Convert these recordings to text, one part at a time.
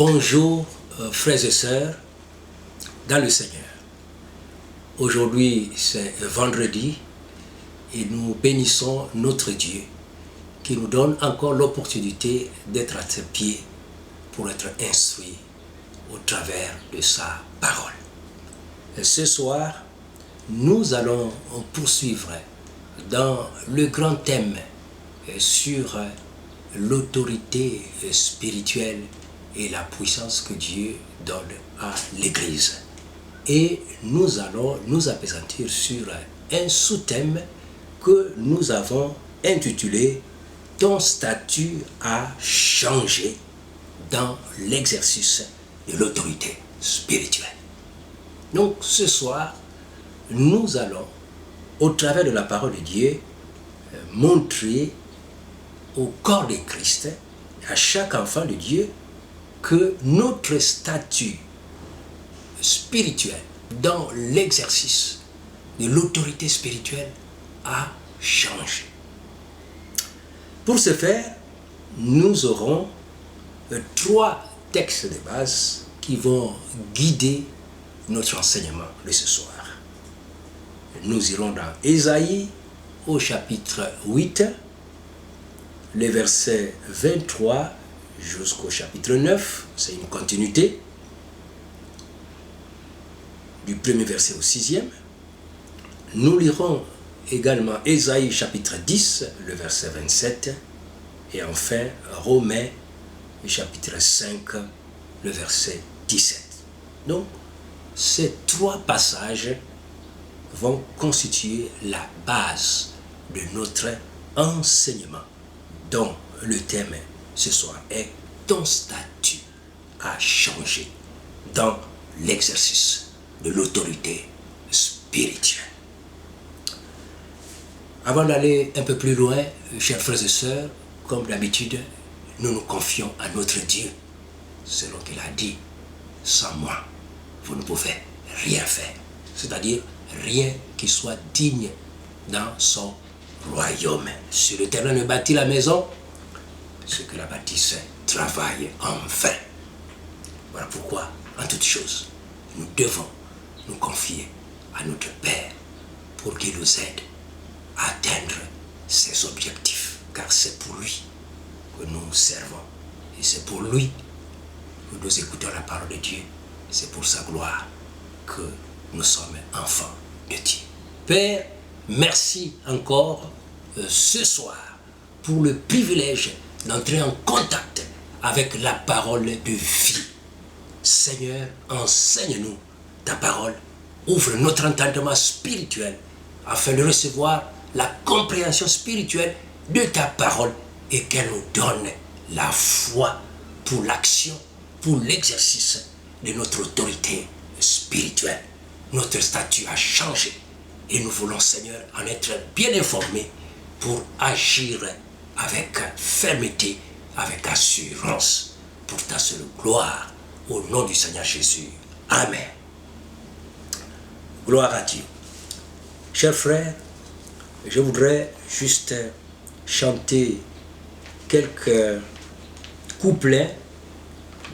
Bonjour frères et sœurs dans le Seigneur. Aujourd'hui c'est vendredi et nous bénissons notre Dieu qui nous donne encore l'opportunité d'être à ses pieds pour être instruits au travers de sa parole. Et ce soir, nous allons poursuivre dans le grand thème sur l'autorité spirituelle et la puissance que Dieu donne à l'Église. Et nous allons nous appesantir sur un sous-thème que nous avons intitulé « Ton statut a changé dans l'exercice de l'autorité spirituelle ». Donc ce soir, nous allons, au travers de la parole de Dieu, montrer au corps de Christ, à chaque enfant de Dieu, que notre statut spirituel dans l'exercice de l'autorité spirituelle a changé. Pour ce faire, nous aurons trois textes de base qui vont guider notre enseignement de ce soir. Nous irons dans Ésaïe au chapitre 8, les versets 23 jusqu'au chapitre 9, c'est une continuité, du premier verset au 6e. Nous lirons également Ésaïe chapitre 10, le verset 27, et enfin Romains chapitre 5, le verset 17. Donc, ces trois passages vont constituer la base de notre enseignement, dont le thème ce soir est « Ton statut a changé dans l'exercice de l'autorité spirituelle ». Avant d'aller un peu plus loin, chers frères et sœurs, comme d'habitude, nous nous confions à notre Dieu, selon qu'il a dit « Sans moi, vous ne pouvez rien faire », c'est-à-dire rien qui soit digne dans son royaume. Si l'Éternel ne bâtit la maison, ceux qui la bâtissent travaillent en vain. Voilà pourquoi, en toute chose, nous devons nous confier à notre Père pour qu'il nous aide à atteindre ses objectifs, car c'est pour lui que nous servons et c'est pour lui que nous écoutons la parole de Dieu. C'est pour sa gloire que nous sommes enfants de Dieu. Père, merci encore ce soir pour le privilège d'entrer en contact avec la parole de vie. Seigneur, enseigne-nous ta parole, ouvre notre entendement spirituel afin de recevoir la compréhension spirituelle de ta parole et qu'elle nous donne la foi pour l'action, pour l'exercice de notre autorité spirituelle. Notre statut a changé et nous voulons, Seigneur, en être bien informés pour agir avec fermeté, avec assurance, pour ta seule gloire, au nom du Seigneur Jésus. Amen. Gloire à Dieu. Chers frères, je voudrais juste chanter quelques couplets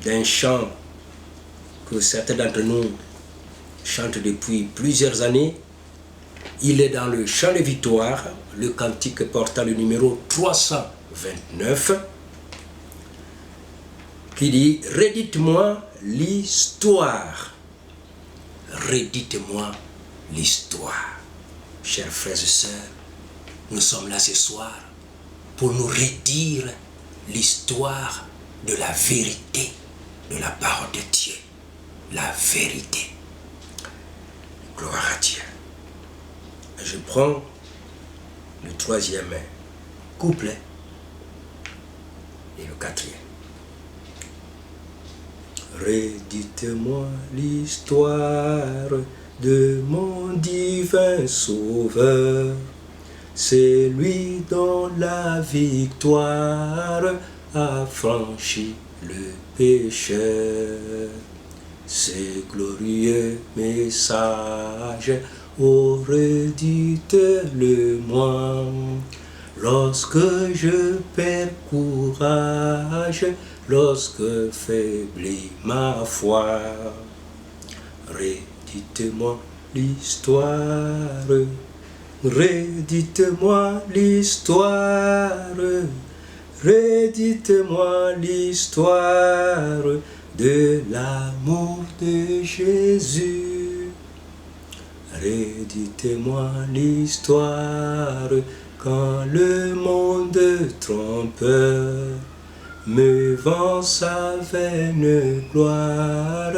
d'un chant que certains d'entre nous chantent depuis plusieurs années. Il est dans le chant de victoire, le cantique portant le numéro 329, qui dit « Redites-moi l'histoire, redites-moi l'histoire ». Chers frères et sœurs, nous sommes là ce soir pour nous redire l'histoire de la vérité, de la parole de Dieu, la vérité. Gloire à Dieu. Je prends le troisième couplet et le quatrième. Redites-moi l'histoire de mon divin Sauveur, c'est lui dont la victoire a franchi le pécheur. Ces glorieux messages, oh redites-le-moi, lorsque je perds courage, lorsque faiblit ma foi. Redites-moi l'histoire, redites-moi l'histoire, redites-moi l'histoire de l'amour de Jésus. Redites-moi l'histoire quand le monde trompeur me vend sa vaine gloire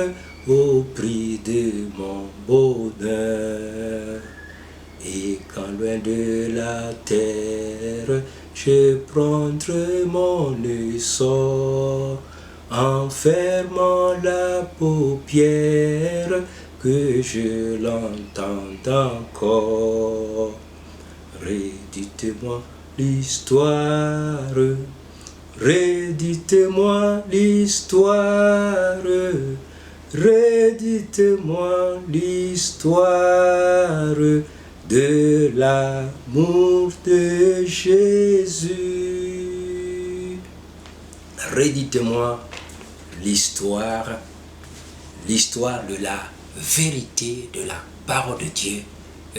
au prix de mon bonheur. Et quand loin de la terre, je prendrai mon essor, en fermant la paupière, que je l'entende encore. Redites-moi l'histoire, redites-moi l'histoire, redites-moi l'histoire de l'amour de Jésus. Redites-moi l'histoire de la vérité de la parole de Dieu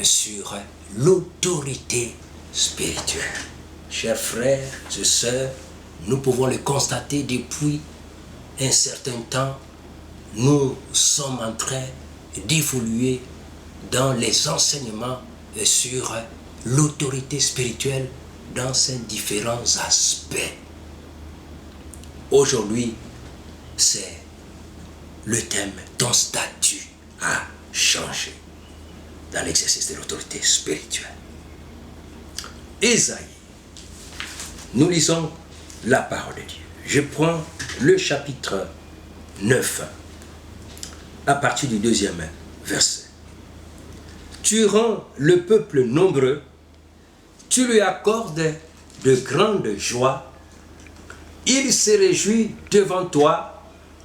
sur l'autorité spirituelle. Chers frères et sœurs, nous pouvons le constater depuis un certain temps. Nous sommes en train d'évoluer dans les enseignements sur l'autorité spirituelle dans ses différents aspects. Aujourd'hui, c'est le thème « Ton statut a changé » dans l'exercice de l'autorité spirituelle. Ésaïe, nous lisons la parole de Dieu. Je prends le chapitre 9 à partir du 2e verset. Tu rends le peuple nombreux, tu lui accordes de grandes joies, il se réjouit devant toi,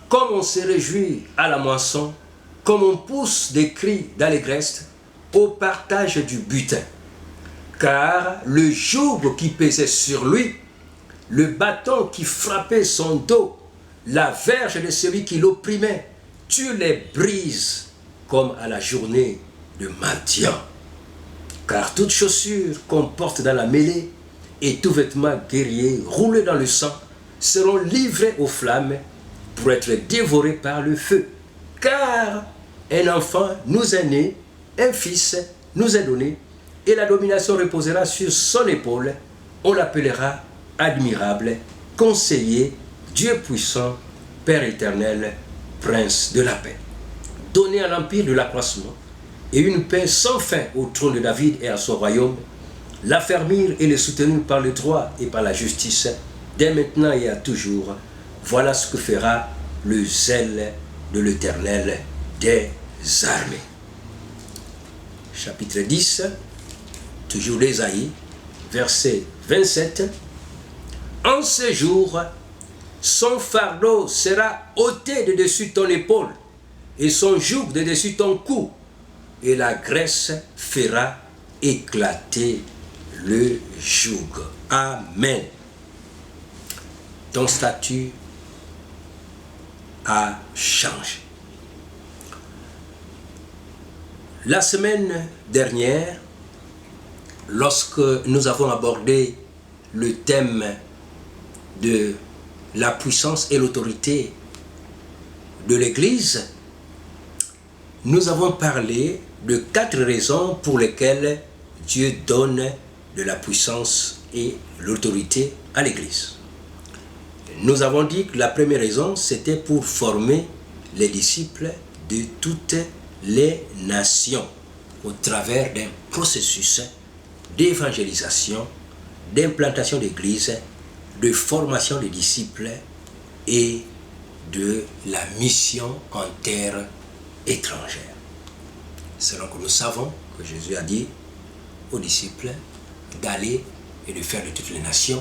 comme on se réjouit à la moisson, comme on pousse des cris d'allégresse au partage du butin. Car le joug qui pesait sur lui, le bâton qui frappait son dos, la verge de celui qui l'opprimait, tu les brises comme à la journée de Madian. Car toute chaussure qu'on porte dans la mêlée et tout vêtement guerrier roulé dans le sang seront livrés aux flammes pour être dévorés par le feu. Car un enfant nous est né, un fils nous est donné, et la domination reposera sur son épaule. On l'appellera admirable, conseiller, Dieu puissant, Père éternel, Prince de la paix. Donner à l'empire de l'accroissement et une paix sans fin au trône de David et à son royaume, l'affermir et le soutenir par le droit et par la justice, dès maintenant et à toujours. Voilà ce que fera le zèle de l'Éternel des armées. Chapitre 10, toujours d'Ésaïe, verset 27. En ce jour, son fardeau sera ôté de dessus ton épaule et son joug de dessus ton cou, et la graisse fera éclater le joug. Amen. Ton statut a changé. La semaine dernière, lorsque nous avons abordé le thème de la puissance et l'autorité de l'Église, nous avons parlé de 4 raisons pour lesquelles Dieu donne de la puissance et l'autorité à l'Église. Nous avons dit que la première raison, c'était pour former les disciples de toutes les nations au travers d'un processus d'évangélisation, d'implantation d'église, de formation des disciples et de la mission en terre étrangère. Selon que nous savons que Jésus a dit aux disciples d'aller et de faire de toutes les nations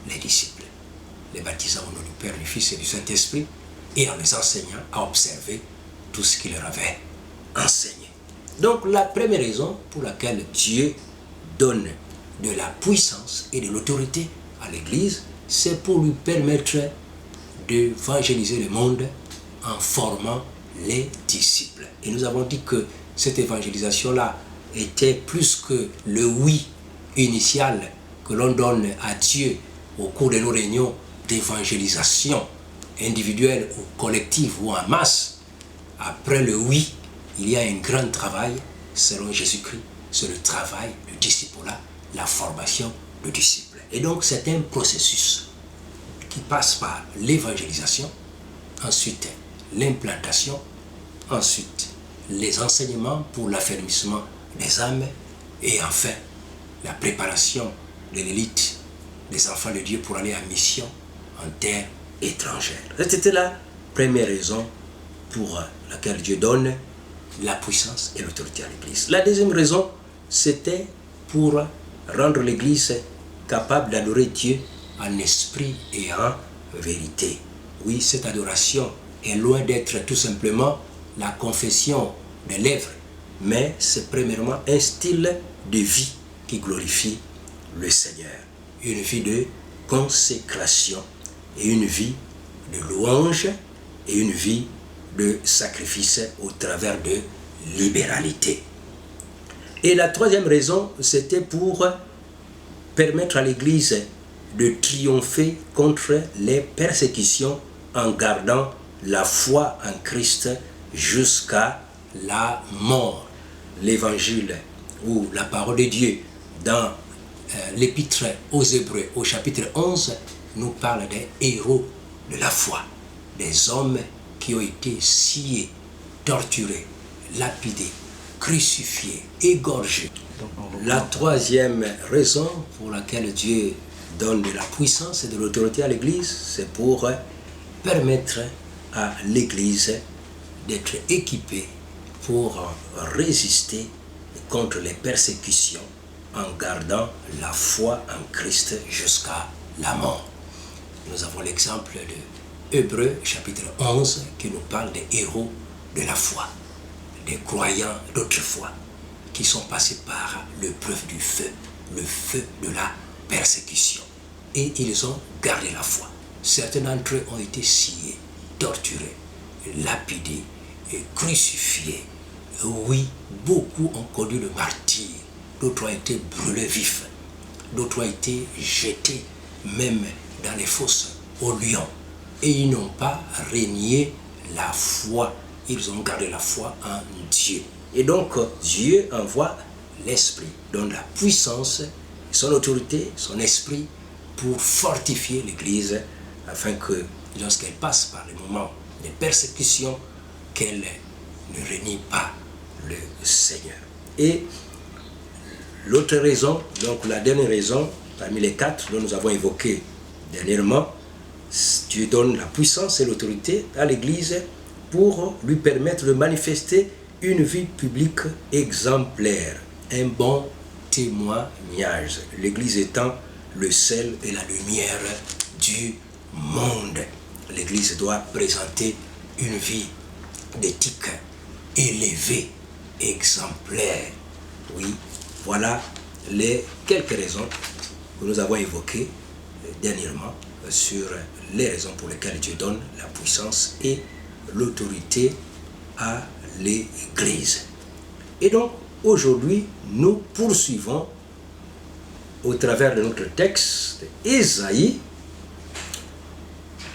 les disciples, les baptisant au nom du Père, du Fils et du Saint-Esprit, et en les enseignant à observer tout ce qu'il leur avait enseigné. Donc la première raison pour laquelle Dieu donne de la puissance et de l'autorité à l'Église, c'est pour lui permettre d'évangéliser le monde en formant les disciples. Et nous avons dit que cette évangélisation-là était plus que le oui initial que l'on donne à Dieu au cours de nos réunions d'évangélisation individuelle ou collective ou en masse. Après le oui, il y a un grand travail selon Jésus-Christ, c'est le travail du discipulat, la formation de disciples. Et donc c'est un processus qui passe par l'évangélisation, ensuite l'implantation, ensuite les enseignements pour l'affermissement des âmes et enfin la préparation de l'élite des enfants de Dieu pour aller en mission en terre étrangère. C'était la première raison pour laquelle Dieu donne la puissance et l'autorité à l'Église. La deuxième raison, c'était pour rendre l'Église capable d'adorer Dieu en esprit et en vérité. Oui, cette adoration est loin d'être tout simplement la confession des lèvres, mais c'est premièrement un style de vie qui glorifie le Seigneur. Une vie de consécration et une vie de louange et une vie de sacrifice au travers de libéralité. Et la troisième raison, c'était pour permettre à l'Église de triompher contre les persécutions en gardant la foi en Christ jusqu'à la mort. L'évangile ou la parole de Dieu dans l'épître aux Hébreux au chapitre 11 nous parle des héros de la foi, des hommes qui ont été sciés, torturés, lapidés, crucifiés, égorgés. La troisième raison pour laquelle Dieu donne de la puissance et de l'autorité à l'Église, c'est pour permettre à l'Église d'être équipée pour résister contre les persécutions en gardant la foi en Christ jusqu'à la mort. Nous avons l'exemple de Hébreux chapitre 11 qui nous parle des héros de la foi, des croyants d'autrefois qui sont passés par l'épreuve du feu, le feu de la persécution. Et ils ont gardé la foi. Certains d'entre eux ont été sciés, torturés, lapidés et crucifiés. Oui, beaucoup ont connu le martyre. D'autres ont été brûlés vifs. D'autres ont été jetés même dans les fosses aux lions. Et ils n'ont pas renié la foi. Ils ont gardé la foi en Dieu. Et donc, Dieu envoie l'Esprit, donne la puissance, son autorité, son esprit pour fortifier l'Église afin que lorsqu'elle passe par les moments de persécution, qu'elle ne renie pas le Seigneur. Et l'autre raison, donc la dernière raison, parmi les quatre dont nous avons évoqué dernièrement, Dieu donne la puissance et l'autorité à l'Église pour lui permettre de manifester une vie publique exemplaire, un bon témoignage. L'Église étant le sel et la lumière du monde. L'Église doit présenter une vie d'éthique élevée, exemplaire. Oui, voilà les quelques raisons que nous avons évoquées dernièrement sur les raisons pour lesquelles Dieu donne la puissance et l'autorité à l'Église. Et donc, aujourd'hui, nous poursuivons au travers de notre texte Ésaïe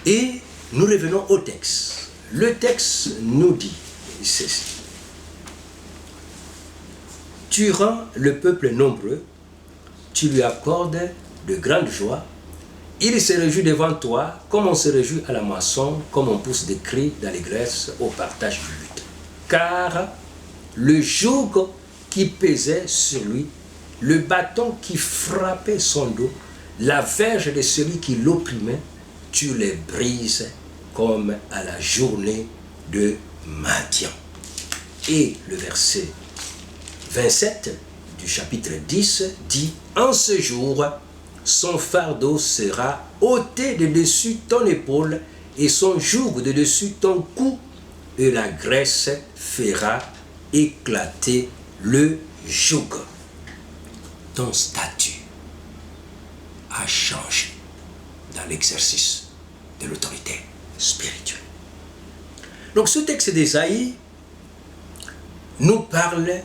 et nous revenons au texte. Le texte nous dit ceci. Tu rends le peuple nombreux, tu lui accordes de grandes joies. Il se réjouit devant toi, comme on se réjouit à la moisson, comme on pousse des cris d'allégresse au partage du lutte. Car le joug qui pesait sur lui, le bâton qui frappait son dos, la verge de celui qui l'opprimait, tu les brises comme à la journée de Madian. Et le verset 27 du chapitre 10 dit « En ce jour, son fardeau sera ôté de dessus ton épaule et son joug de dessus ton cou, et la graisse fera éclater le joug. » Ton statut a changé dans l'exercice de l'autorité. spirituelle. Donc ce texte d'Ésaïe nous parle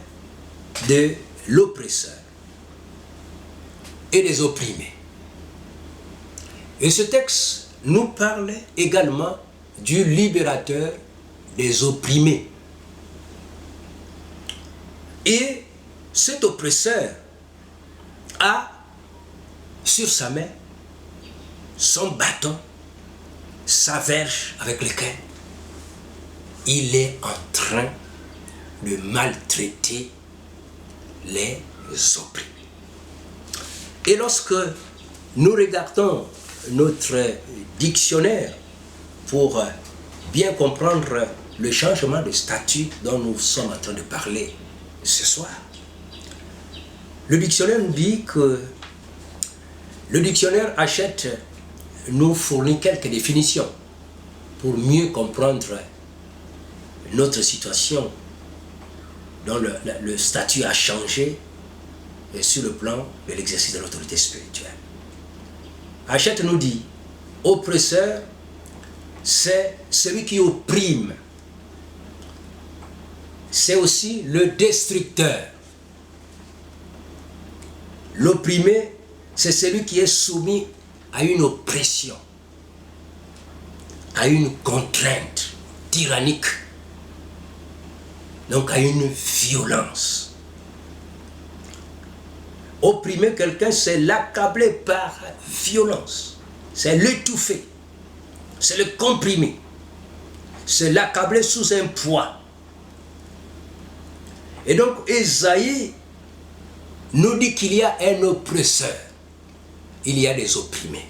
de l'oppresseur et des opprimés. Et ce texte nous parle également du libérateur des opprimés. Et cet oppresseur a sur sa main son bâton, sa verge avec lequel il est en train de maltraiter les opprimés. Et lorsque nous regardons notre dictionnaire pour bien comprendre le changement de statut dont nous sommes en train de parler ce soir, le dictionnaire nous dit que le dictionnaire Hachette nous fournit quelques définitions pour mieux comprendre notre situation dont le statut a changé sur le plan de l'exercice de l'autorité spirituelle. Hachette nous dit, oppresseur, c'est celui qui opprime. C'est aussi le destructeur. L'opprimé, c'est celui qui est soumis à une oppression, à une contrainte tyrannique, donc à une violence. Opprimer quelqu'un, c'est l'accabler par violence, c'est l'étouffer, c'est le comprimer, c'est l'accabler sous un poids. Et donc Ésaïe nous dit qu'il y a un oppresseur, il y a des opprimés.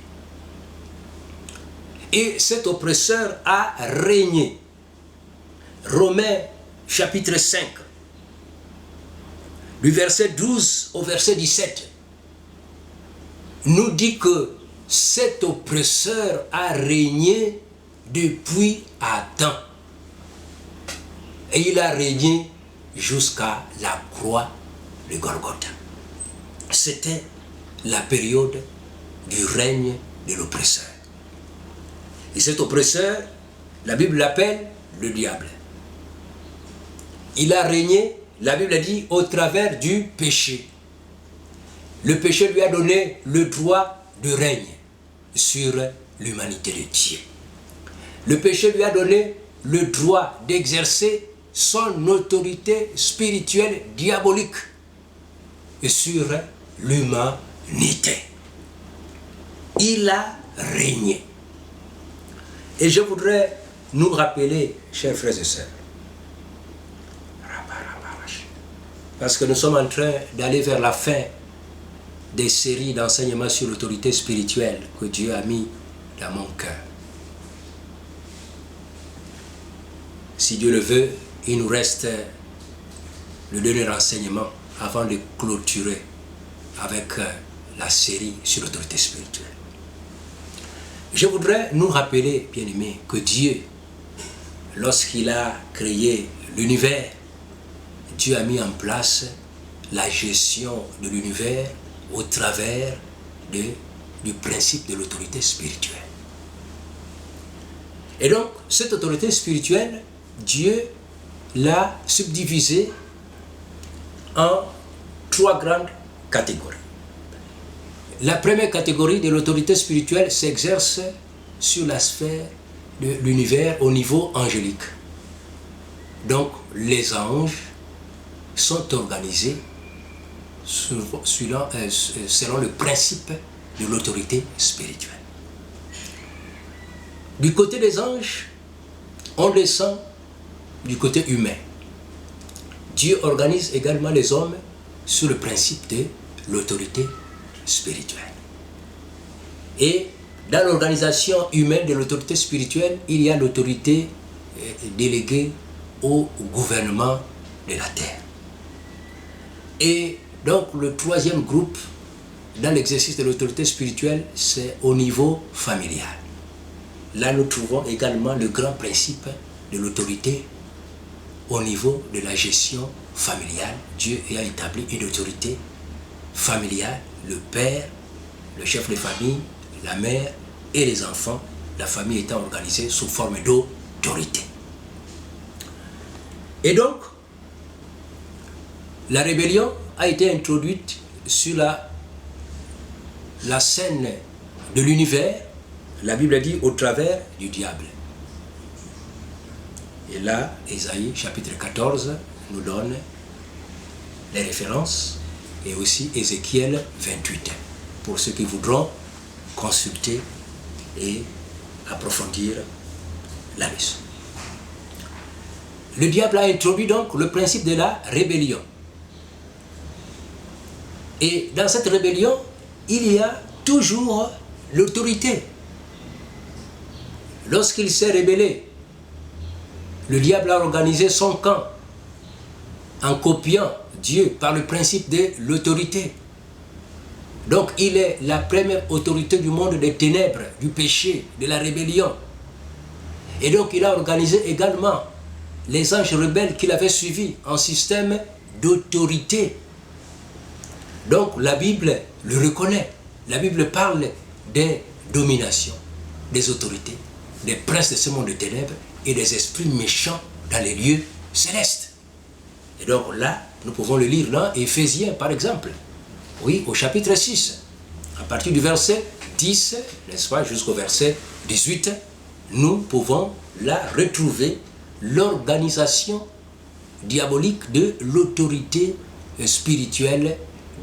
Et cet oppresseur a régné. Romains chapitre 5, du verset 12 au verset 17, nous dit que cet oppresseur a régné depuis Adam. Et il a régné jusqu'à la croix de Golgotha. C'était la période du règne de l'oppresseur. Et cet oppresseur, la Bible l'appelle le diable. Il a régné, la Bible a dit, au travers du péché. Le péché lui a donné le droit de règne sur l'humanité de Dieu. Le péché lui a donné le droit d'exercer son autorité spirituelle diabolique sur l'humanité. Il a régné. Et je voudrais nous rappeler, chers frères et sœurs, parce que nous sommes en train d'aller vers la fin des séries d'enseignements sur l'autorité spirituelle que Dieu a mis dans mon cœur. Si Dieu le veut, il nous reste le dernier enseignement avant de clôturer avec la série sur l'autorité spirituelle. Je voudrais nous rappeler, bien-aimés, que Dieu, lorsqu'il a créé l'univers, Dieu a mis en place la gestion de l'univers au travers du principe de l'autorité spirituelle. Et donc, cette autorité spirituelle, Dieu l'a subdivisée en 3 grandes catégories. La première catégorie de l'autorité spirituelle s'exerce sur la sphère de l'univers au niveau angélique. Donc, les anges sont organisés selon le principe de l'autorité spirituelle. Du côté des anges, on descend du côté humain. Dieu organise également les hommes sur le principe de l'autorité spirituelle. Et dans l'organisation humaine de l'autorité spirituelle, il y a l'autorité déléguée au gouvernement de la terre. Et donc le troisième groupe dans l'exercice de l'autorité spirituelle, c'est au niveau familial. Là, nous trouvons également le grand principe de l'autorité au niveau de la gestion familiale. Dieu a établi une autorité familiale, le père, le chef de famille, la mère et les enfants la famille étant organisée sous forme d'autorité. Et donc, la rébellion a été introduite sur la scène de l'univers, la Bible dit au travers du diable. Et là, Ésaïe chapitre 14 nous donne les références et aussi Ézéchiel 28 pour ceux qui voudront consulter et approfondir la leçon. Le diable a introduit donc le principe de la rébellion. Et dans cette rébellion, il y a toujours l'autorité. Lorsqu'il s'est rébellé, le diable a organisé son camp en copiant Dieu par le principe de l'autorité. Donc il est la première autorité du monde des ténèbres, du péché, de la rébellion. Et donc il a organisé également les anges rebelles qu'il avait suivis en système d'autorité. Donc la Bible le reconnaît. La Bible parle des dominations, des autorités, des princes de ce monde de ténèbres et des esprits méchants dans les lieux célestes. Et donc là, nous pouvons le lire dans Éphésiens par exemple. Oui, au chapitre 6, à partir du verset 10, n'est-ce pas, jusqu'au verset 18, nous pouvons là retrouver l'organisation diabolique de l'autorité spirituelle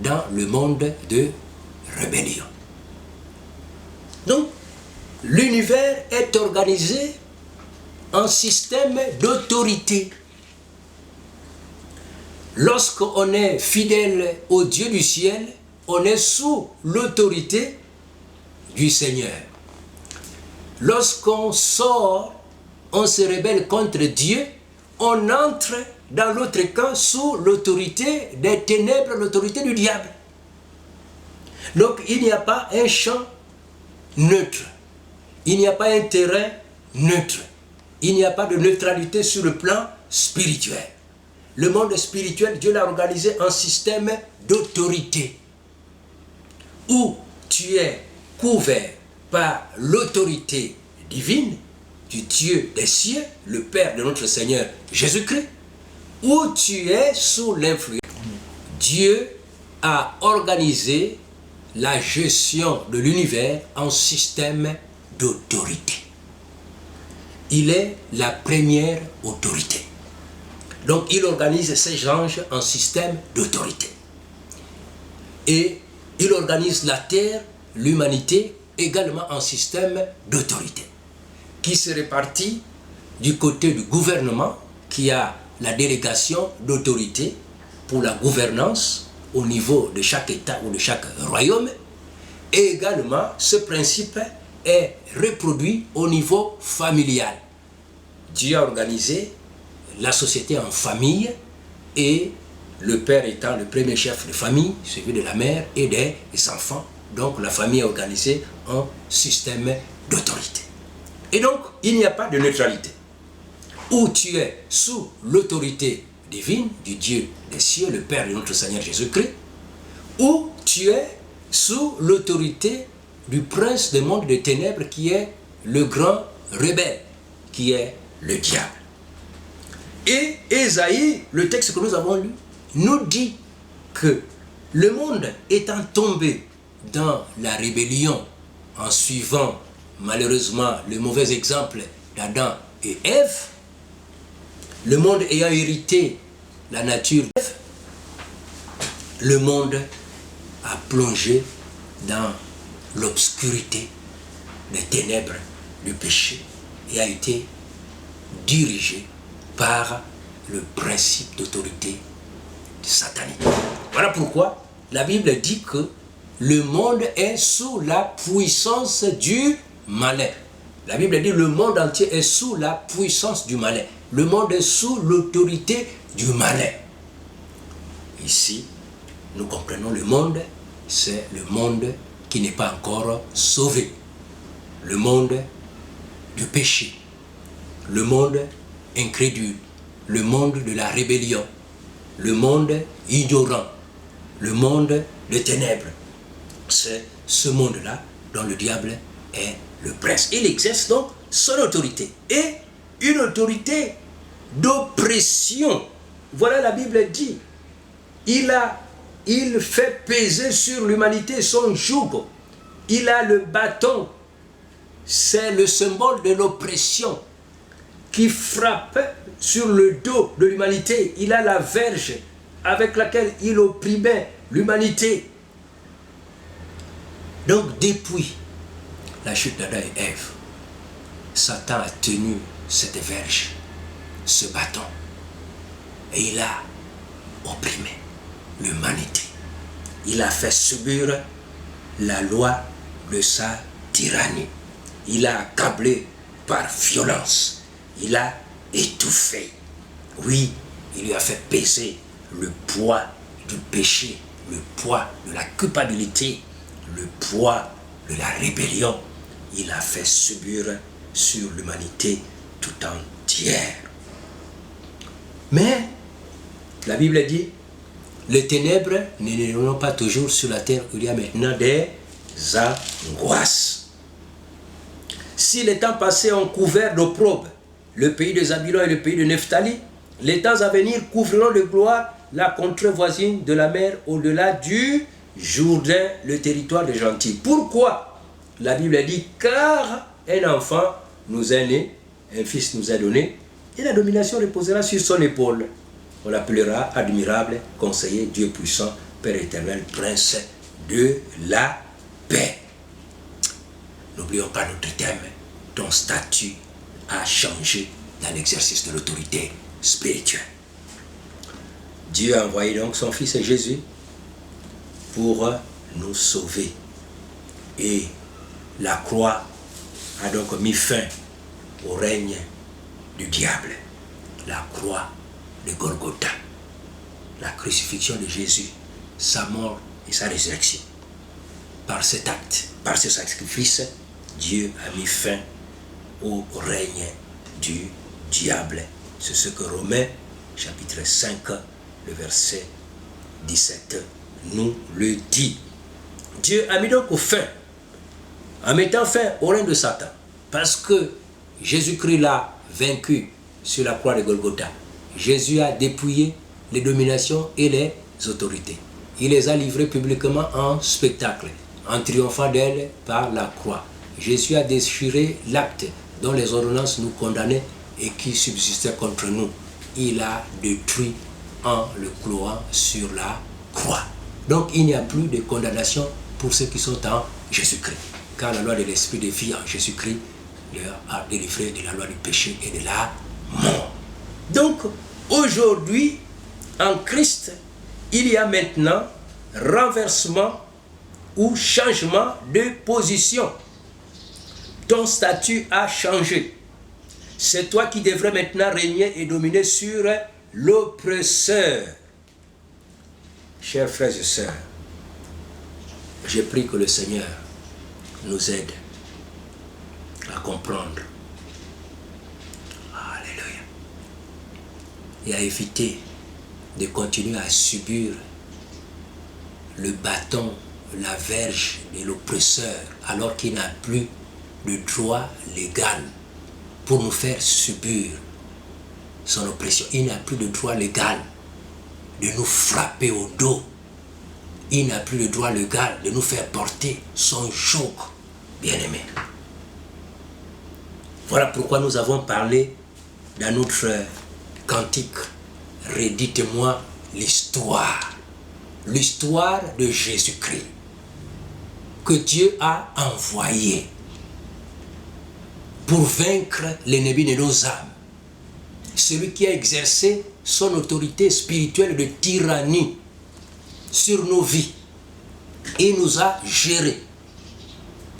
dans le monde de rébellion. Donc, l'univers est organisé en système d'autorité. Lorsqu'on est fidèle au Dieu du ciel, on est sous l'autorité du Seigneur. Lorsqu'on sort, on se rebelle contre Dieu, on entre dans l'autre camp sous l'autorité des ténèbres, l'autorité du diable. Donc il n'y a pas un champ neutre, il n'y a pas un terrain neutre, il n'y a pas de neutralité sur le plan spirituel. Le monde spirituel, Dieu l'a organisé en système d'autorité, où tu es couvert par l'autorité divine du Dieu des cieux, le Père de notre Seigneur Jésus-Christ, où tu es sous l'influence. Dieu a organisé la gestion de l'univers en système d'autorité. Il est la première autorité. Donc il organise ses anges en système d'autorité. Et il organise la terre, l'humanité, également en système d'autorité, qui se répartit du côté du gouvernement, qui a la délégation d'autorité pour la gouvernance au niveau de chaque État ou de chaque royaume. Et également, ce principe est reproduit au niveau familial. Dieu a organisé la société en famille et le père étant le premier chef de famille, suivi de la mère et des enfants. Donc la famille est organisée en système d'autorité. Et donc, il n'y a pas de neutralité. Où tu es sous l'autorité divine du Dieu des cieux, le Père de notre Seigneur Jésus-Christ, ou tu es sous l'autorité du prince du monde des ténèbres qui est le grand rebelle, qui est le diable. Et Ésaïe, le texte que nous avons lu, nous dit que le monde étant tombé dans la rébellion en suivant malheureusement le mauvais exemple d'Adam et Ève, le monde ayant hérité la nature d'Ève, le monde a plongé dans l'obscurité des ténèbres du péché et a été dirigé par le principe d'autorité satanique. Voilà pourquoi la Bible dit que le monde est sous la puissance du malin. La Bible dit que le monde entier est sous la puissance du malin. Le monde est sous l'autorité du malin. Ici, nous comprenons le monde, c'est le monde qui n'est pas encore sauvé. Le monde du péché. Le monde incrédule. Le monde de la rébellion. Le monde ignorant. Le monde des ténèbres. C'est ce monde-là dont le diable est le prince. Il exerce donc son autorité. Et une autorité d'oppression. Voilà, la Bible dit. Il fait peser sur l'humanité son joug. Il a le bâton. C'est le symbole de l'oppression qui frappe sur le dos de l'humanité. Il a la verge avec laquelle il opprimait l'humanité. Donc depuis la chute d'Adam et Ève, Satan a tenu cette verge, ce bâton, et il a opprimé l'humanité. Il a fait subir la loi de sa tyrannie. Il a accablé par violence. Il a étouffé. Oui, il lui a fait peser le poids du péché, le poids de la culpabilité, le poids de la rébellion. Il a fait subir sur l'humanité tout entière. Mais la Bible dit, les ténèbres ne règnent pas toujours sur la terre. Il y a maintenant des angoisses. Si les temps passés ont couvert d'opprobre le pays de Zabulon et le pays de Nephtali, les temps à venir couvriront de gloire la contrée voisine de la mer au-delà du Jourdain, le territoire des gentils. Pourquoi? La Bible dit, car un enfant nous est né, un fils nous est donné, et la domination reposera sur son épaule. On l'appellera admirable, conseiller, Dieu puissant, Père éternel, prince de la paix. N'oublions pas notre thème, ton statut a changé dans l'exercice de l'autorité spirituelle. Dieu a envoyé donc son Fils Jésus pour nous sauver. Et la croix a donc mis fin au règne du diable. La croix de Golgotha, la crucifixion de Jésus, sa mort et sa résurrection. Par cet acte, par ce sacrifice, Dieu a mis fin au règne du diable. C'est ce que Romains, chapitre 5, le verset 17, nous le dit. Dieu a mis donc fin, en mettant fin au règne de Satan, parce que Jésus-Christ l'a vaincu sur la croix de Golgotha. Jésus a dépouillé les dominations et les autorités. Il les a livrées publiquement en spectacle, en triomphant d'elles par la croix. Jésus a déchiré l'acte dont les ordonnances nous condamnaient et qui subsistait contre nous. Il a détruit en le clouant sur la croix. Donc il n'y a plus de condamnation pour ceux qui sont en Jésus-Christ. Car la loi de l'Esprit de vie en Jésus-Christ leur a délivré de la loi du péché et de la mort. Donc aujourd'hui, en Christ, il y a maintenant renversement ou changement de position. Ton statut a changé. C'est toi qui devrais maintenant régner et dominer sur l'oppresseur. Chers frères et sœurs, j'ai pris que le Seigneur nous aide à comprendre. Alléluia. Et à éviter de continuer à subir le bâton, la verge de l'oppresseur, alors qu'il n'a plus de droit légal pour nous faire subir son oppression. Il n'a plus de droit légal de nous frapper au dos. Il n'a plus de droit légal de nous faire porter son joug, bien-aimé. Voilà pourquoi nous avons parlé dans notre cantique « Redites-moi l'histoire ». L'histoire de Jésus-Christ que Dieu a envoyé pour vaincre l'ennemi de nos âmes. Celui qui a exercé son autorité spirituelle de tyrannie sur nos vies. Il nous a gérés.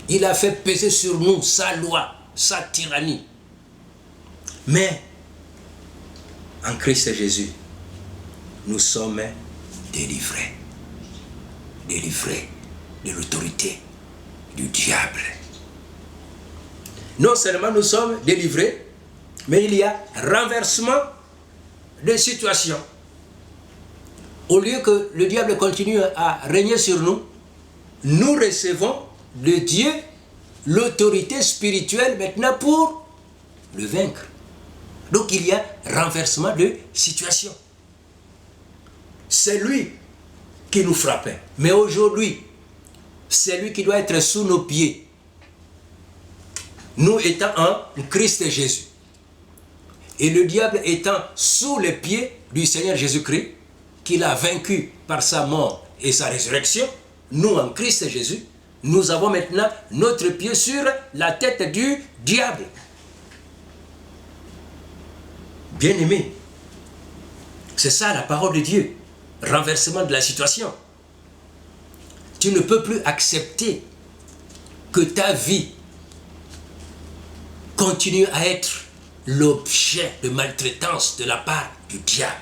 Il a fait peser sur nous sa loi, sa tyrannie. Mais en Christ Jésus, nous sommes délivrés. Délivrés de l'autorité du diable. Non seulement nous sommes délivrés, mais il y a renversement de situation. Au lieu que le diable continue à régner sur nous, nous recevons de Dieu l'autorité spirituelle maintenant pour le vaincre. Donc il y a renversement de situation. C'est lui qui nous frappait. Mais aujourd'hui, c'est lui qui doit être sous nos pieds. Nous étant en Christ Jésus. Et le diable étant sous les pieds du Seigneur Jésus-Christ, qu'il a vaincu par sa mort et sa résurrection, nous en Christ Jésus, nous avons maintenant notre pied sur la tête du diable. Bien-aimé, c'est ça la parole de Dieu. Renversement de la situation. Tu ne peux plus accepter que ta vie continue à être l'objet de maltraitance de la part du diable.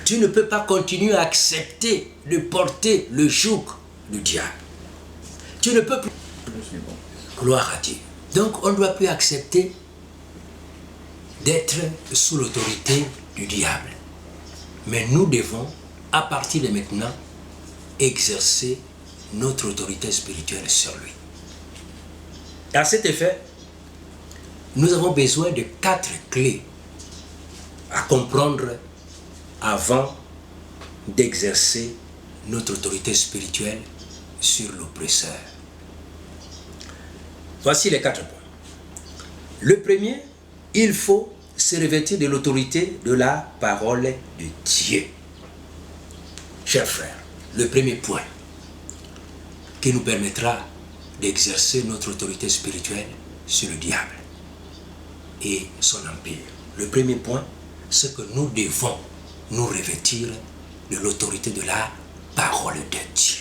Tu ne peux pas continuer à accepter de porter le joug du diable. Tu ne peux plus. Gloire à Dieu. Donc on ne doit plus accepter d'être sous l'autorité du diable. Mais nous devons, à partir de maintenant, exercer notre autorité spirituelle sur lui. À cet effet, nous avons besoin de 4 clés à comprendre avant d'exercer notre autorité spirituelle sur l'oppresseur. Voici les 4 points. Le premier, il faut se revêtir de l'autorité de la parole de Dieu. Chers frères, le premier point qui nous permettra d'exercer notre autorité spirituelle sur le diable et son empire. Le premier point, c'est que nous devons nous revêtir de l'autorité de la parole de Dieu.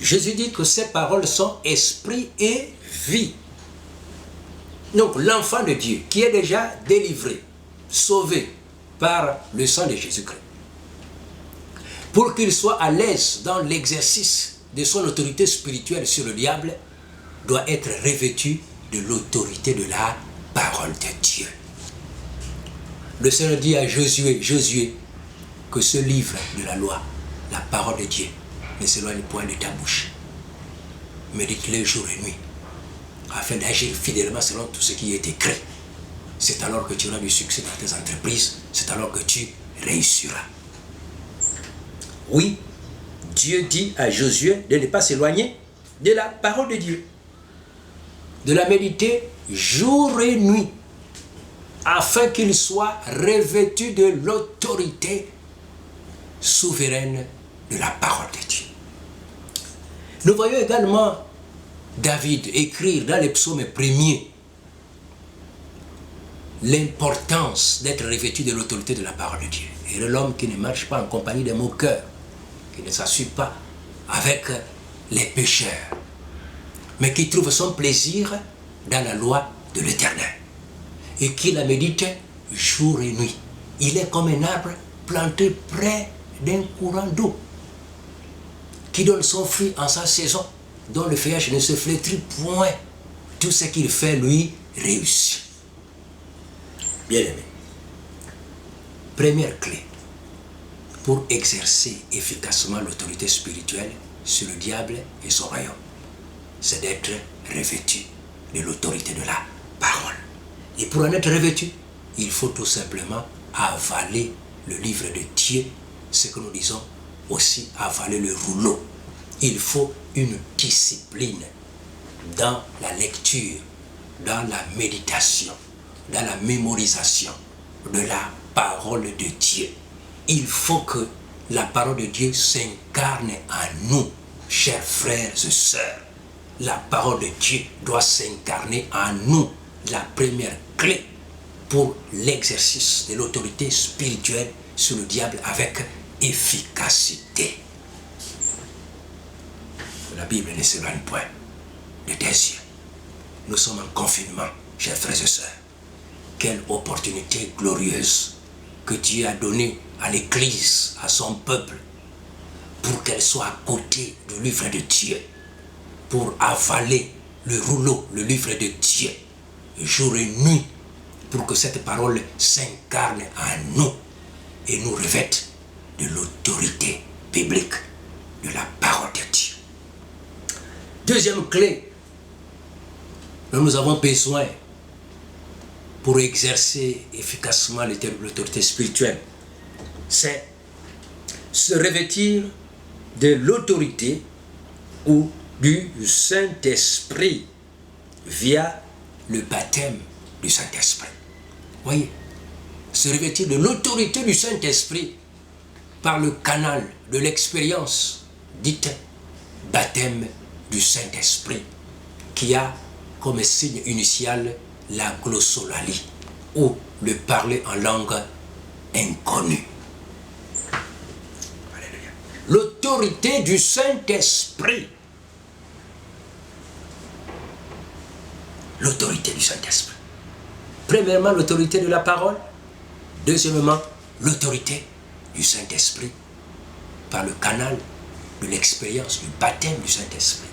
Jésus dit que ces paroles sont esprit et vie. Donc l'enfant de Dieu qui est déjà délivré, sauvé par le sang de Jésus-Christ, pour qu'il soit à l'aise dans l'exercice de son autorité spirituelle sur le diable, doit être revêtu de l'autorité de la parole de Dieu. Le Seigneur dit à Josué, que ce livre de la loi, la parole de Dieu, ne s'éloigne point de ta bouche. Médite-le jour et nuit, afin d'agir fidèlement selon tout ce qui est écrit. C'est alors que tu auras du succès dans tes entreprises, c'est alors que tu réussiras. Oui, Dieu dit à Josué de ne pas s'éloigner de la parole de Dieu, de la méditer jour et nuit, afin qu'il soit revêtu de l'autorité souveraine de la parole de Dieu. Nous voyons également David écrire dans les psaumes premiers l'importance d'être revêtu de l'autorité de la parole de Dieu. Et l'homme qui ne marche pas en compagnie des moqueurs, qui ne s'assure pas avec les pécheurs, mais qui trouve son plaisir dans la loi de l'Éternel et qui la médite jour et nuit. Il est comme un arbre planté près d'un courant d'eau qui donne son fruit en sa saison, dont le feuillage ne se flétrit point. Tout ce qu'il fait, lui, réussit. Bien-aimé, première clé pour exercer efficacement l'autorité spirituelle sur le diable et son royaume, c'est d'être revêtu de l'autorité de la parole. Et pour en être revêtu, il faut tout simplement avaler le livre de Dieu, ce que nous disons aussi avaler le rouleau. Il faut une discipline dans la lecture, dans la méditation, dans la mémorisation de la parole de Dieu. Il faut que la parole de Dieu s'incarne en nous, chers frères et sœurs. La parole de Dieu doit s'incarner en nous. La première clé pour l'exercice de l'autorité spirituelle sur le diable avec efficacité. La Bible ne s'éloigne point de tes yeux. Nous sommes en confinement, chers frères et sœurs. Quelle opportunité glorieuse que Dieu a donnée à l'Église, à son peuple, pour qu'elle soit à côté du livre de Dieu, pour avaler le rouleau, le livre de Dieu, jour et nuit, pour que cette parole s'incarne en nous et nous revête de l'autorité biblique de la parole de Dieu. Deuxième clé dont nous avons besoin pour exercer efficacement l'autorité spirituelle, c'est se revêtir de l'autorité ou du Saint-Esprit via le baptême du Saint-Esprit. Voyez, se revêtir de l'autorité du Saint-Esprit par le canal de l'expérience dite baptême du Saint-Esprit, qui a comme signe initial la glossolalie, ou le parler en langue inconnue. L'autorité du Saint-Esprit. L'autorité du Saint-Esprit. Premièrement, l'autorité de la parole. Deuxièmement, l'autorité du Saint-Esprit par le canal de l'expérience du baptême du Saint-Esprit.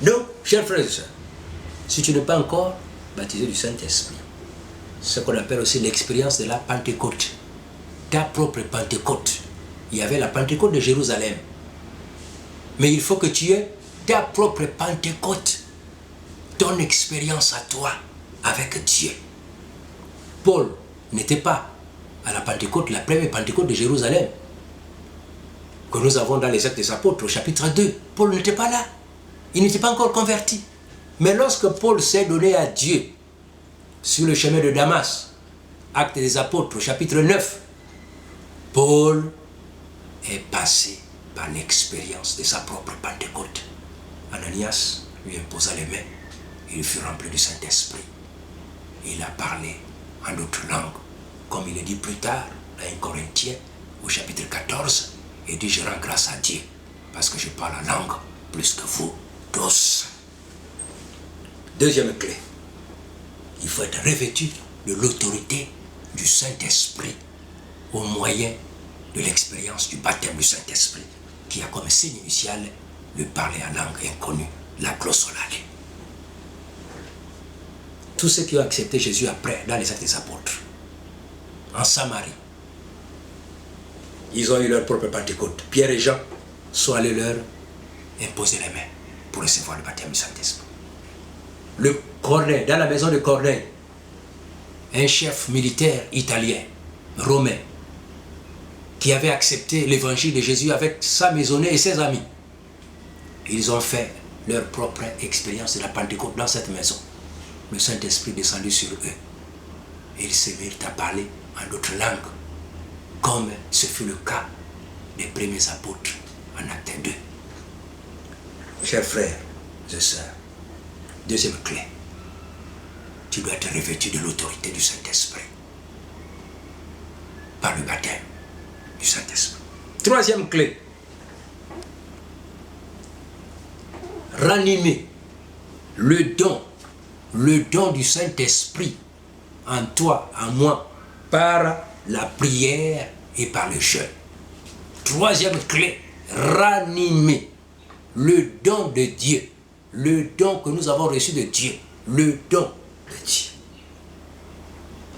Donc, chers frères et sœurs, si tu n'es pas encore baptisé du Saint-Esprit, ce qu'on appelle aussi l'expérience de la Pentecôte, ta propre Pentecôte. Il y avait la Pentecôte de Jérusalem. Mais il faut que tu aies ta propre Pentecôte, ton expérience à toi avec Dieu. Paul n'était pas à la Pentecôte, la première Pentecôte de Jérusalem, que nous avons dans les Actes des Apôtres au chapitre 2. Paul n'était pas là. Il n'était pas encore converti. Mais lorsque Paul s'est donné à Dieu sur le chemin de Damas, Actes des Apôtres au chapitre 9, Paul est passé par l'expérience de sa propre Pentecôte. Ananias lui imposa les mains, il fut rempli du Saint-Esprit. Il a parlé en d'autres langues, comme il est dit plus tard dans 1 Corinthiens au chapitre 14, et dit: je rends grâce à Dieu parce que je parle en langue plus que vous tous. Deuxième clé, il faut être revêtu de l'autorité du Saint-Esprit au moyen de l'expérience du baptême du Saint-Esprit, qui a comme signe initial le parler en langue inconnue, la glossolalie. Tous ceux qui ont accepté Jésus après, dans les Actes des Apôtres, en Samarie, ils ont eu leur propre Pentecôte. Pierre et Jean sont allés leur imposer les mains pour recevoir le baptême du Saint-Esprit. Le Corneille, dans la maison de Corneille, un chef militaire italien, romain, qui avait accepté l'évangile de Jésus avec sa maisonnée et ses amis. Ils ont fait leur propre expérience de la Pentecôte dans cette maison. Le Saint-Esprit descendu sur eux. Et ils se mirent à parler en d'autres langues, comme ce fut le cas des premiers apôtres en Acte 2. Chers frères et sœurs, deuxième clé, tu dois être revêtu de l'autorité du Saint-Esprit par le baptême du Saint-Esprit. Troisième clé, ranimer le don du Saint-Esprit en toi, en moi, par la prière et par le jeûne. Troisième clé, ranimer le don de Dieu, le don que nous avons reçu de Dieu, le don de Dieu.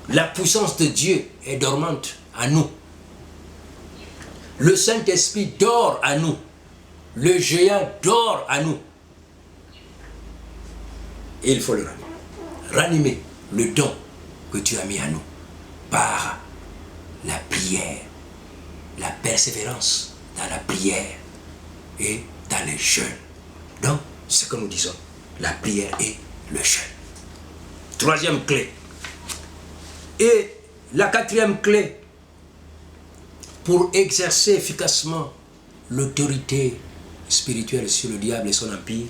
La puissance de Dieu est dormante à nous. Le Saint-Esprit dort à nous. Le géant dort à nous. Et il faut le ranimer. Ranimer le don que tu as mis à nous par la prière, la persévérance dans la prière et dans le jeûne. Donc, ce que nous disons, la prière et le jeûne. Troisième clé. Et la quatrième clé, pour exercer efficacement l'autorité spirituelle sur le diable et son empire,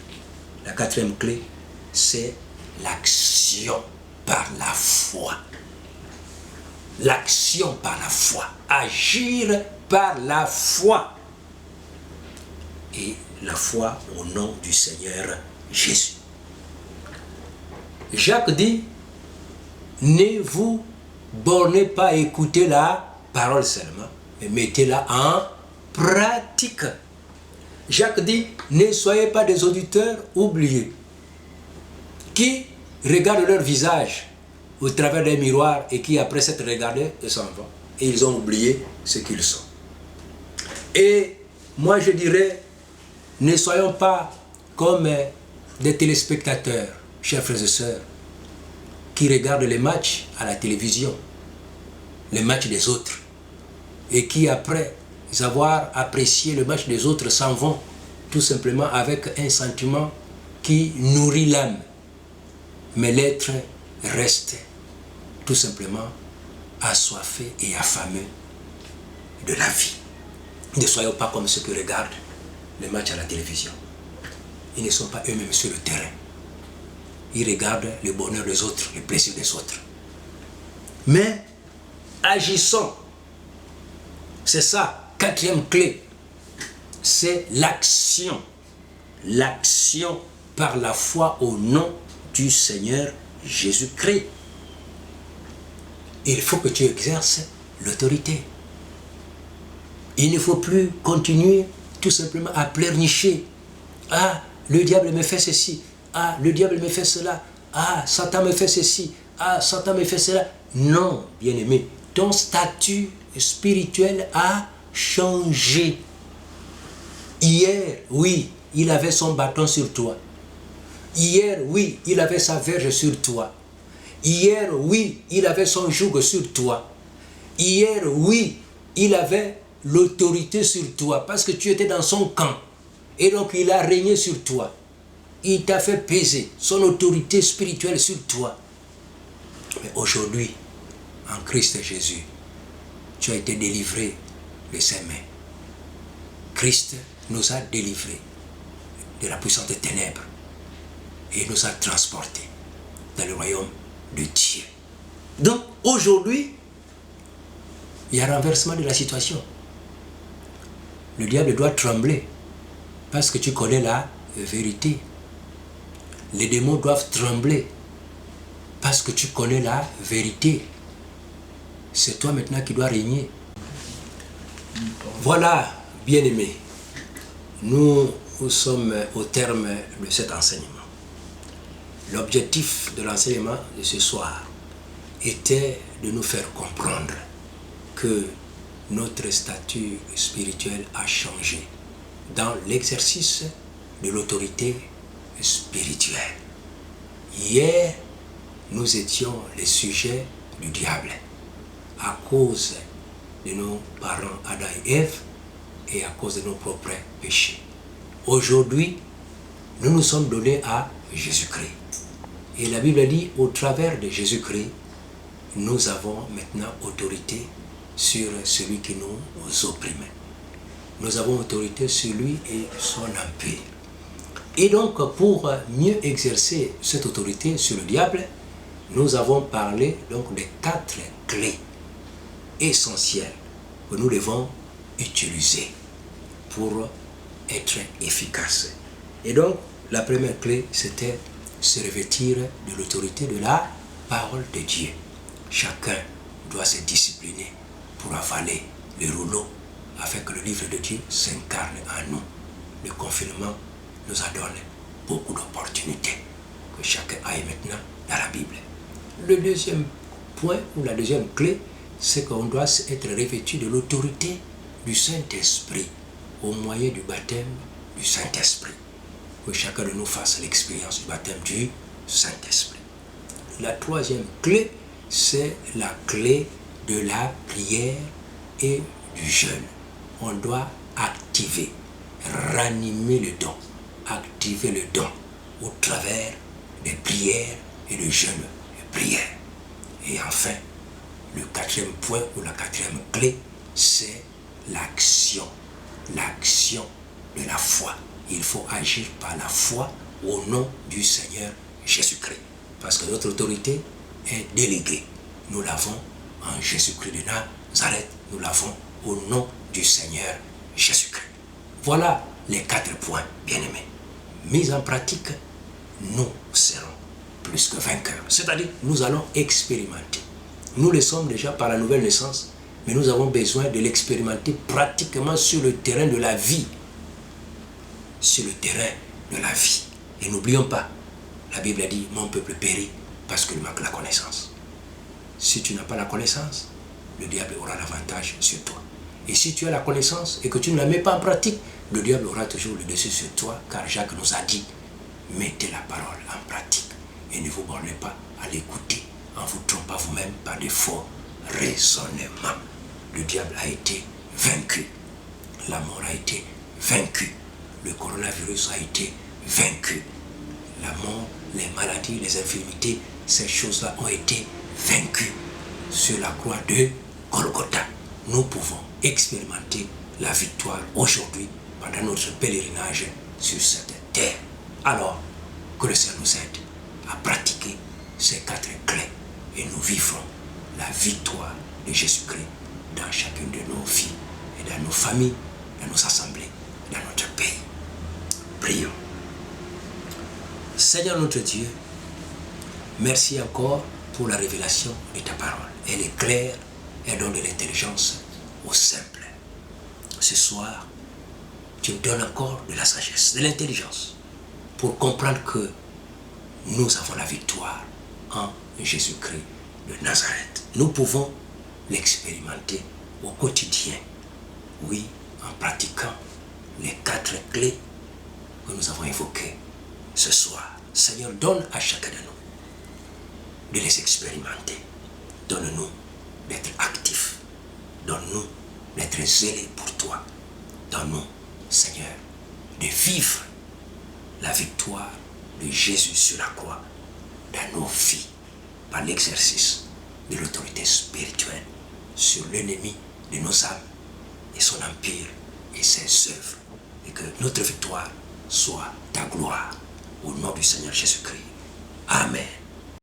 la quatrième clé, c'est l'action par la foi. L'action par la foi. Agir par la foi. Et la foi au nom du Seigneur Jésus. Jacques dit, ne vous bornez pas à écouter la parole seulement, mais mettez-la en pratique. Jacques dit, ne soyez pas des auditeurs oubliés, qui regardent leur visage au travers des miroirs et qui après s'être regardés s'en vont. Et ils ont oublié ce qu'ils sont. Et moi je dirais, Ne soyons pas comme des téléspectateurs, chers frères et sœurs, qui regardent les matchs à la télévision, les matchs des autres, et qui après avoir apprécié le match des autres s'en vont tout simplement avec un sentiment qui nourrit l'âme. Mais l'être reste tout simplement assoiffé et affamé de la vie. Ne soyons pas comme ceux qui regardent les matchs à la télévision. Ils ne sont pas eux-mêmes sur le terrain. Ils regardent le bonheur des autres, le plaisir des autres. Mais agissons. C'est ça, quatrième clé. C'est l'action. L'action par la foi au nom du Seigneur Jésus-Christ. Il faut que tu exerces l'autorité. Il ne faut plus continuer tout simplement à pleurnicher. Ah, le diable me fait ceci. Ah, le diable me fait cela. Ah, Satan me fait ceci. Ah, Satan me fait cela. Non, bien-aimé, ton statut spirituel a changé. Hier, oui, il avait son bâton sur toi. Hier, oui, il avait sa verge sur toi. Hier, oui, il avait son joug sur toi. Hier, oui, il avait l'autorité sur toi parce que tu étais dans son camp. Et donc, il a régné sur toi. Il t'a fait peser son autorité spirituelle sur toi. Mais aujourd'hui, en Christ Jésus, tu as été délivré de ses mains. Christ nous a délivrés de la puissance des ténèbres et nous a transportés dans le royaume de Dieu. Donc aujourd'hui, il y a un renversement de la situation. Le diable doit trembler parce que tu connais la vérité. Les démons doivent trembler parce que tu connais la vérité. C'est toi maintenant qui dois régner. Voilà, bien-aimés, nous sommes au terme de cet enseignement. L'objectif de l'enseignement de ce soir était de nous faire comprendre que notre statut spirituel a changé dans l'exercice de l'autorité spirituelle. Hier, nous étions les sujets du diable à cause de nos parents Adam et Ève et à cause de nos propres péchés. Aujourd'hui, nous nous sommes donnés à Jésus-Christ. Et la Bible dit, au travers de Jésus-Christ, nous avons maintenant autorité sur celui qui nous opprimait. Nous avons autorité sur lui et son empire. Et donc, pour mieux exercer cette autorité sur le diable, nous avons parlé donc des 4 clés essentielles que nous devons utiliser pour être efficaces. Et donc, la première clé, c'était se revêtir de l'autorité de la parole de Dieu. Chacun doit se discipliner pour avaler le rouleau afin que le livre de Dieu s'incarne en nous. Le confinement nous a donné beaucoup d'opportunités que chacun aille maintenant dans la Bible. Le deuxième point ou la deuxième clé, c'est qu'on doit être revêtu de l'autorité du Saint-Esprit au moyen du baptême du Saint-Esprit. Que chacun de nous fasse l'expérience du baptême du Saint-Esprit. La troisième clé, c'est la clé de la prière et du jeûne. On doit activer, ranimer le don, activer le don au travers des prières et de jeûnes et prières. Et enfin, le quatrième point ou la quatrième clé, c'est l'action. L'action de la foi. Il faut agir par la foi au nom du Seigneur Jésus-Christ. Parce que notre autorité est déléguée. Nous l'avons en Jésus-Christ de Nazareth. Nous l'avons au nom du Seigneur Jésus-Christ. Voilà les 4 points, bien-aimés. Mis en pratique, nous serons plus que vainqueurs. C'est-à-dire, nous allons expérimenter. Nous le sommes déjà par la nouvelle naissance, mais nous avons besoin de l'expérimenter pratiquement sur le terrain de la vie. Sur le terrain de la vie. Et n'oublions pas, la Bible a dit, mon peuple périt parce qu'il manque la connaissance. Si tu n'as pas la connaissance, le diable aura l'avantage sur toi. Et si tu as la connaissance et que tu ne la mets pas en pratique, le diable aura toujours le dessus sur toi, car Jacques nous a dit, mettez la parole en pratique et ne vous bornez pas à l'écouter en vous trompant vous-même par des faux raisonnements. Le diable a été vaincu, la mort a été vaincue, le coronavirus a été vaincu, la mort, les maladies, les infirmités, ces choses-là ont été vaincues sur la croix de Golgotha. Nous pouvons expérimenter la victoire aujourd'hui pendant notre pèlerinage sur cette terre. Alors, que le Seigneur nous aide à pratiquer ces 4 clés et nous vivrons la victoire de Jésus-Christ dans chacune de nos vies et dans nos familles, dans nos assemblées, dans notre pays. Prions. Seigneur notre Dieu, merci encore pour la révélation de ta parole. Elle est claire, elle donne de l'intelligence au simple. Ce soir, tu me donnes encore de la sagesse, de l'intelligence pour comprendre que nous avons la victoire en Jésus-Christ de Nazareth. Nous pouvons l'expérimenter au quotidien, oui, en pratiquant les 4 clés que nous avons évoquées ce soir. Seigneur, donne à chacun de nous de les expérimenter. Donne-nous d'être actifs. Donne-nous d'être zélés pour toi. Donne-nous, Seigneur, de vivre la victoire de Jésus sur la croix dans nos vies par l'exercice de l'autorité spirituelle sur l'ennemi de nos âmes et son empire et ses œuvres. Et que notre victoire soit ta gloire au nom du Seigneur Jésus-Christ. Amen.